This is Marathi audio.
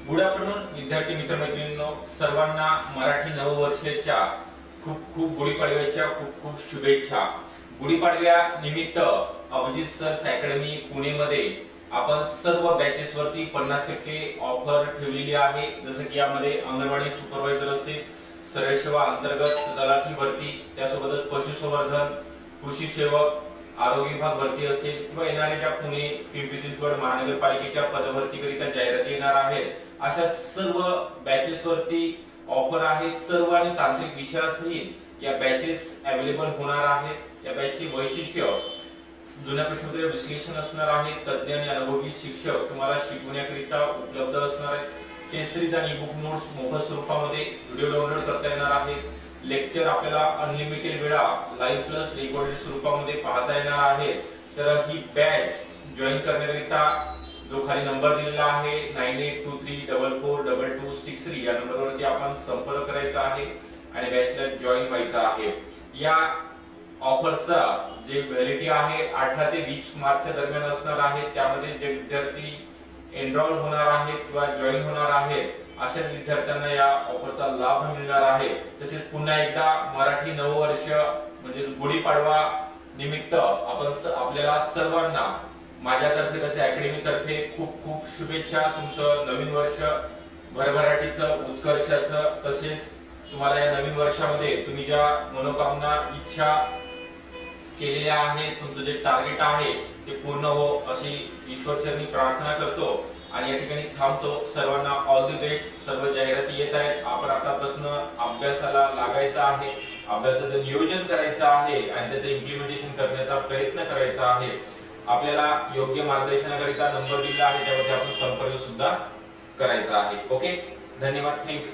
गुड आफ्टरनून विद्यार्थी मित्रमैत्रिणींनो, सर्वांना मराठी नववर्षाच्या खूप खूप गुढीपाडव्याच्या खूप खूप शुभेच्छा। गुढीपाडव्या निमित्त अभिजित सर्स अकॅडमी पुणे मध्ये आपण सर्व बॅचेस वरती 50% ऑफर ठेवलेली आहे। जसं की यामध्ये अंगणवाडी सुपरवायझर असेल, सरळ सेवा अंतर्गत तलाठी भरती, त्यासोबतच पशुसंवर्धन, कृषी सेवक, आरोग्य विभाग भरती असेल किंवा येणाऱ्या ज्या पुणे पिंपरी चिंचवड महानगरपालिकेच्या पदभरतीकरिता जाहिराती येणार आहेत, अशा सर्व बॅचेस वरती ऑफर आहे। सर्व आणि तांत्रिक विषयासहित या बॅचेस अवेलेबल होणार आहेत। या बॅचचे वैशिष्ट्य जुन्या प्रश्नोत्तर विश्लेषण असणार आहे। तज्ञ आणि अनुभवी शिक्षक तुम्हाला शिकवण्याकरिता उपलब्ध असणार आहेत। टेस्ट सीरीज आणि ई बुक नोट्स मोफत स्वरूपामध्ये व्हिडिओ डाउनलोड करता येणार आहेत। लेक्चर आपल्याला अनलिमिटेड वेळा लाईव्ह प्लस रेकॉर्डेड स्वरूपामध्ये पाहता येणार आहे। तर ही बॅच जॉईन करण्याकरिता जो खाली नंबर दिलेला आहे 9823442263 या नंबरवरती आपण संपर्क करायचा आहे आणि बॅचला जॉईन व्हायचा आहे। या ऑफरचा जे व्हॅलिडिटी आहे 18 ते 20 मार्च दरम्यान असणार आहे। त्यामध्ये जे विद्यार्थी एनरोल होणार आहेत किंवा जॉईन होणार आहेत अशाच विद्यार्थ्यांना या ऑफरचा लाभ मिळणार आहे। तसेच पुन्हा एकदा मराठी नववर्ष म्हणजे गुढीपाडवा निमित्त आपल्याला सर्वांना माझ्यातर्फे तसे अकॅडमी तर्फे खूप खूप शुभेच्छा। तुमचं नवीन वर्ष भरभराटीचं, उत्कर्षाचं, तसेच तुम्हाला या नवीन वर्षामध्ये तुम्ही ज्या मनोकामना, इच्छा केलेल्या आहेत, तुमचं जे टार्गेट आहे ते पूर्ण हो अशी ईश्वरचरणी प्रार्थना करतो आणि या ठिकाणी थांबतो। सर्वांना ऑल द बेस्ट। सर्व जाहिराती येत आहेत, आपण आतापासून अभ्यासाला लागायचं आहे, अभ्यासाचं नियोजन करायचं आहे आणि त्याचं इम्प्लिमेंटेशन करण्याचा प्रयत्न करायचा आहे। आपल्याला योग्य मार्गदर्शनाकरिता नंबर दिला आहे, त्यावरती आपण संपर्क सुद्धा करायचा आहे। ओके, धन्यवाद, थँक्यू।